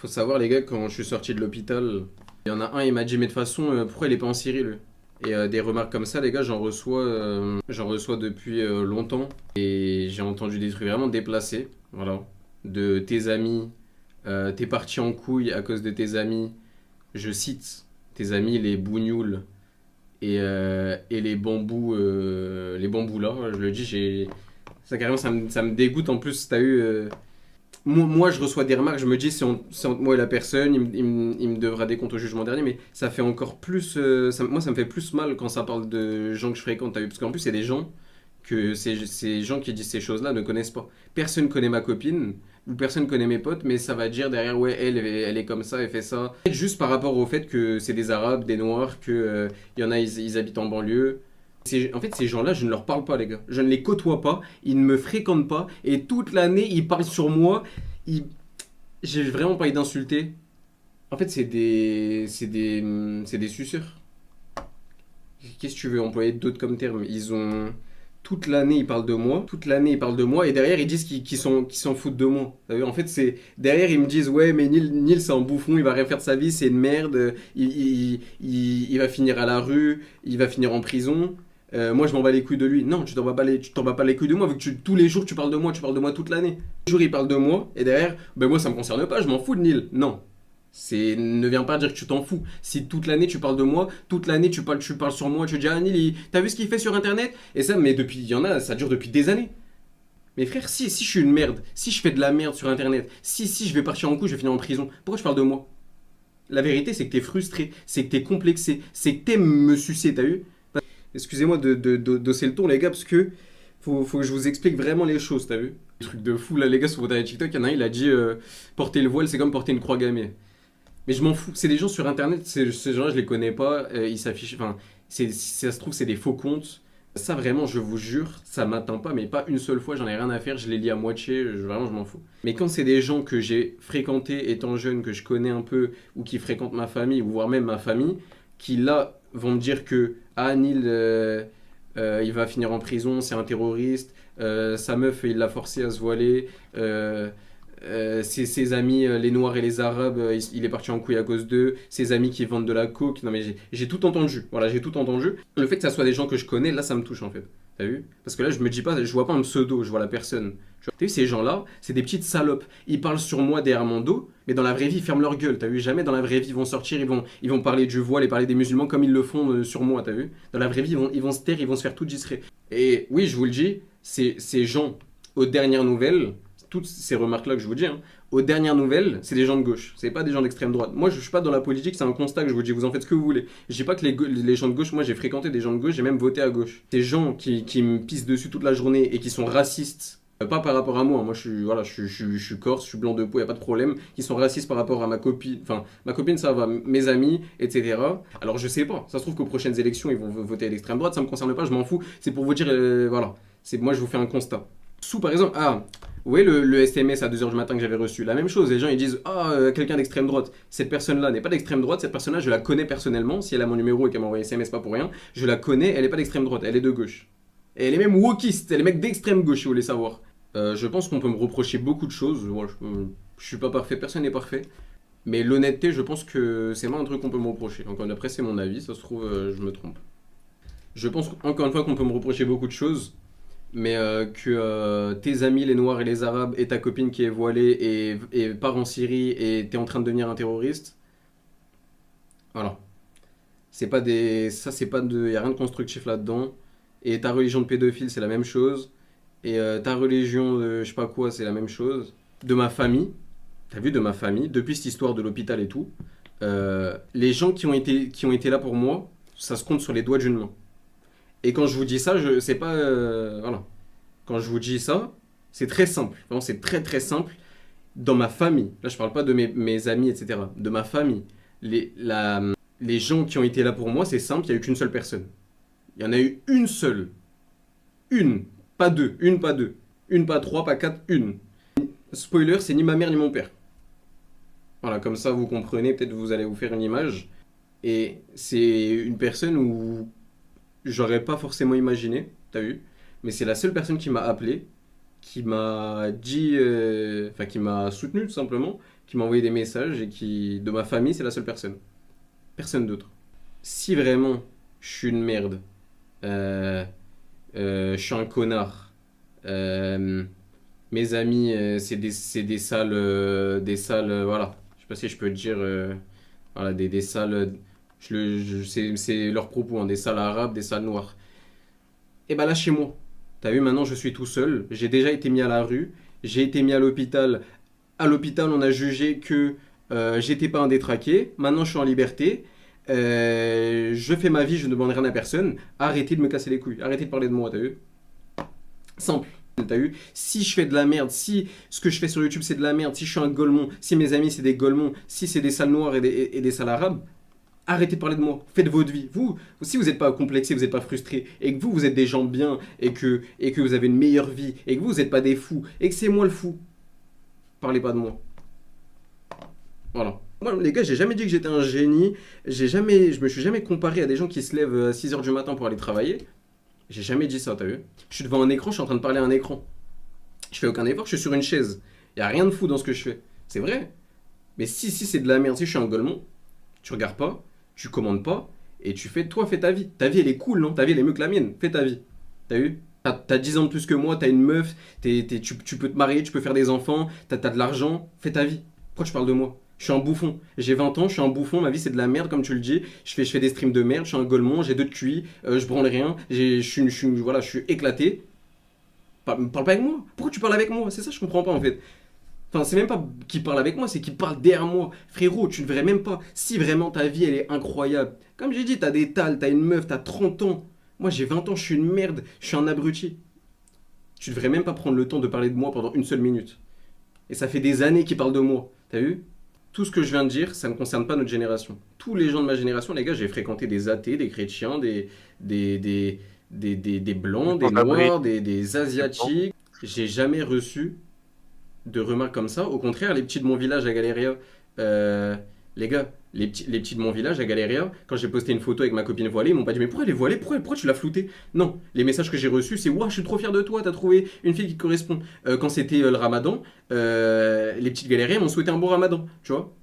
Faut savoir, les gars, quand je suis sorti de l'hôpital, il y en a un, il m'a dit, mais de toute façon, pourquoi il est pas en Syrie, lui? Et des remarques comme ça, les gars, j'en reçois depuis longtemps. Et j'ai entendu des trucs vraiment déplacés, voilà. De tes amis, t'es parti en couille à cause de tes amis. Je cite, tes amis, les bougnoules et les bambous là, je le dis, ça carrément, ça me dégoûte. En plus, t'as eu. Moi, je reçois des remarques, je me dis, c'est entre moi et la personne, il me devra des comptes au jugement dernier, mais ça fait encore plus. Moi, ça me fait plus mal quand ça parle de gens que je fréquente, t'as vu? Parce qu'en plus, il y a des gens que ces gens qui disent ces choses-là ne connaissent pas. Personne connaît ma copine, ou personne connaît mes potes, mais ça va dire derrière, ouais, elle est comme ça, elle fait ça. Juste par rapport au fait que c'est des Arabes, des Noirs, il y en a, ils habitent en banlieue. En fait, ces gens-là, je ne leur parle pas, les gars. Je ne les côtoie pas, ils ne me fréquentent pas, et toute l'année, ils parlent sur moi. Ils... J'ai vraiment pas envie d'insulter. En fait, c'est des suceurs. Qu'est-ce que tu veux employer d'autre comme terme? Ils ont. Toute l'année, ils parlent de moi. Toute l'année, ils parlent de moi. Et derrière, ils disent qu'ils s'en foutent de moi. T'as vu? En fait, c'est. Derrière, ils me disent, ouais, mais Neil, c'est un bouffon, il va rien faire de sa vie, c'est une merde. Il va finir à la rue, il va finir en prison. Moi, je m'en bats les couilles de lui. Non, tu t'en bats pas les couilles de moi, vu que tous les jours, tu parles de moi toute l'année. Tous les jours, il parle de moi, et derrière, ben moi, ça me concerne pas, je m'en fous de Neil. Non. Ne viens pas dire que tu t'en fous. Si toute l'année tu parles de moi, toute l'année tu parles sur moi, tu dis ah Neil, t'as vu ce qu'il fait sur internet? Et ça, mais depuis, il y en a, ça dure depuis des années. Mais frère, si je suis une merde, si je fais de la merde sur internet, si je vais partir en couille, je vais finir en prison, pourquoi je parle de moi? La vérité, c'est que t'es frustré, c'est que t'es complexé, c'est que t'aimes me sucer, t'as vu? Excusez-moi d'osser le ton, les gars, parce que faut que je vous explique vraiment les choses, t'as vu? Des trucs de fou, là, les gars, sur votre dernier TikTok, il y en a un, il a dit porter le voile, c'est comme porter une croix gammée. Mais je m'en fous. C'est des gens sur internet, ces gens-là, je les connais pas. Ils s'affichent. Enfin, si ça se trouve, c'est des faux comptes. Ça, vraiment, je vous jure, ça m'atteint pas, mais pas une seule fois, j'en ai rien à faire, je les lis à moitié, vraiment, je m'en fous. Mais quand c'est des gens que j'ai fréquentés étant jeune, que je connais un peu, ou qui fréquentent ma famille, ou voire même ma famille, qui là vont me dire que, ah, Neil, il va finir en prison, c'est un terroriste, sa meuf, il l'a forcé à se voiler, ses amis, les Noirs et les Arabes, il est parti en couille à cause d'eux. Ses amis qui vendent de la coke. Non mais j'ai tout entendu. Voilà, j'ai tout entendu. Le fait que ça soit des gens que je connais, là, ça me touche en fait. T'as vu? Parce que là, je me dis pas, je vois pas un pseudo, je vois la personne. T'as vu, ces gens-là, c'est des petites salopes. Ils parlent sur moi derrière mon dos, mais dans la vraie vie, ils ferment leur gueule. T'as vu? Jamais dans la vraie vie, ils vont sortir, ils vont parler du voile et parler des musulmans comme ils le font sur moi. T'as vu? Dans la vraie vie, ils vont se taire, ils vont se faire tout discret. Et oui, je vous le dis, ces gens, aux dernières nouvelles, toutes ces remarques-là que je vous dis, hein, aux dernières nouvelles, c'est des gens de gauche, c'est pas des gens d'extrême droite. Moi, je suis pas dans la politique, c'est un constat que je vous dis, vous en faites ce que vous voulez. Je dis pas que les gens de gauche, moi j'ai fréquenté des gens de gauche, j'ai même voté à gauche. Ces gens qui me pissent dessus toute la journée et qui sont racistes, pas par rapport à moi, moi je suis corse, je suis blanc de peau, y a pas de problème, qui sont racistes par rapport à ma copine, enfin ma copine ça va, mes amis, etc. Alors je sais pas, ça se trouve qu'aux prochaines élections ils vont voter à l'extrême droite, ça me concerne pas, je m'en fous, c'est pour vous dire, voilà, moi je vous fais un constat. Sous par exemple, ah, oui, le SMS à 2 heures du matin que j'avais reçu, la même chose. Les gens ils disent ah, quelqu'un d'extrême droite. Cette personne-là n'est pas d'extrême droite, cette personne-là je la connais personnellement. Si elle a mon numéro et qu'elle m'a envoyé un SMS, pas pour rien, je la connais, elle n'est pas d'extrême droite, elle est de gauche. Et elle est même wokiste, elle est mec d'extrême gauche si vous voulez savoir. Je pense qu'on peut me reprocher beaucoup de choses. Voilà, je suis pas parfait, personne n'est parfait. Mais l'honnêteté, je pense que c'est pas un truc qu'on peut me reprocher. Encore après, c'est mon avis, ça se trouve, je me trompe. Je pense encore une fois qu'on peut me reprocher beaucoup de choses, mais que tes amis, les Noirs et les Arabes, et ta copine qui est voilée et part en Syrie et t'es en train de devenir un terroriste, voilà. C'est pas des. Ça, c'est pas de. Y a rien de constructif là-dedans. Et ta religion de pédophile, c'est la même chose. Et ta religion de je sais pas quoi, c'est la même chose. De ma famille, t'as vu, de ma famille, depuis cette histoire de l'hôpital et tout, les gens qui ont été là pour moi, ça se compte sur les doigts d'une main. Et quand je vous dis ça, c'est pas. Voilà. Quand je vous dis ça, c'est très simple. Vraiment, c'est très très simple. Dans ma famille, là je parle pas de mes amis, etc. De ma famille, les gens qui ont été là pour moi, c'est simple, il n'y a eu qu'une seule personne. Il y en a eu une seule. Une. Pas deux. Une, pas deux. Une, pas trois, pas quatre, une. Spoiler, c'est ni ma mère ni mon père. Voilà, comme ça vous comprenez, peut-être vous allez vous faire une image. Et c'est une personne où j'aurais pas forcément imaginé, t'as vu? Mais c'est la seule personne qui m'a appelé, qui m'a dit, enfin qui m'a soutenu tout simplement, qui m'a envoyé des messages et qui, de ma famille, c'est la seule personne. Personne d'autre. Si vraiment je suis une merde, euh, je suis un connard, euh, mes amis, c'est des salles, voilà. Je sais pas si je peux te dire, voilà, des salles, c'est leurs propos, hein, des salles arabes, des salles noires. Et bah là, chez moi, t'as vu, maintenant je suis tout seul, j'ai déjà été mis à la rue, j'ai été mis à l'hôpital. À l'hôpital, on a jugé que j'étais pas un détraqué, maintenant je suis en liberté. Je fais ma vie, je ne demande rien à personne. Arrêtez de me casser les couilles, arrêtez de parler de moi, t'as vu? Simple. T'as vu? Si je fais de la merde, si ce que je fais sur YouTube c'est de la merde, si je suis un golemon, si mes amis c'est des golemons, si c'est des salles noires et des salles arabes, arrêtez de parler de moi. Faites votre vie. Vous, si vous n'êtes pas complexé, vous n'êtes pas frustré, et que vous êtes des gens bien, et que vous avez une meilleure vie, et que vous n'êtes pas des fous, et que c'est moi le fou, parlez pas de moi. Voilà. Moi, les gars, j'ai jamais dit que j'étais un génie. Je me suis jamais comparé à des gens qui se lèvent à 6 heures du matin pour aller travailler. J'ai jamais dit ça, t'as vu? Je suis devant un écran, je suis en train de parler à un écran. Je fais aucun effort, je suis sur une chaise. Y a rien de fou dans ce que je fais. C'est vrai. Mais si c'est de la merde, si je suis un golemon, tu regardes pas, tu commandes pas, et toi, fais ta vie. Ta vie, elle est cool, non? Ta vie, elle est mieux que la mienne. Fais ta vie. T'as vu? T'as 10 ans de plus que moi, t'as une meuf, tu peux te marier, tu peux faire des enfants, t'as de l'argent. Fais ta vie. Pourquoi tu parles de moi? Je suis un bouffon. J'ai 20 ans, je suis un bouffon, ma vie c'est de la merde comme tu le dis. Je fais des streams de merde, je suis un golemon, j'ai deux de QI, je branle rien, voilà, je suis éclaté. Parle pas avec moi. Pourquoi tu parles avec moi? C'est ça, je comprends pas en fait. Enfin, c'est même pas qu'il parle avec moi, c'est qu'il parle derrière moi. Frérot, tu devrais même pas. Si vraiment ta vie elle est incroyable. Comme j'ai dit, t'as des tales, t'as une meuf, t'as 30 ans. Moi j'ai 20 ans, je suis une merde, je suis un abruti. Tu devrais même pas prendre le temps de parler de moi pendant une seule minute. Et ça fait des années qu'il parle de moi. T'as vu? Tout ce que je viens de dire, ça ne concerne pas notre génération. Tous les gens de ma génération, les gars, j'ai fréquenté des athées, des chrétiens, des, des, des blancs, des noirs, des asiatiques. J'ai jamais reçu de remarques comme ça. Au contraire, les petits de mon village à Galéria, les gars, les petits de mon village à Galéria, quand j'ai posté une photo avec ma copine voilée, ils m'ont pas dit mais pourquoi elle est voilée, pourquoi tu l'as floutée? Non, les messages que j'ai reçus, c'est ouah, je suis trop fier de toi, t'as trouvé une fille qui te correspond. Quand c'était le ramadan, les petites galériennes m'ont souhaité un bon ramadan, tu vois.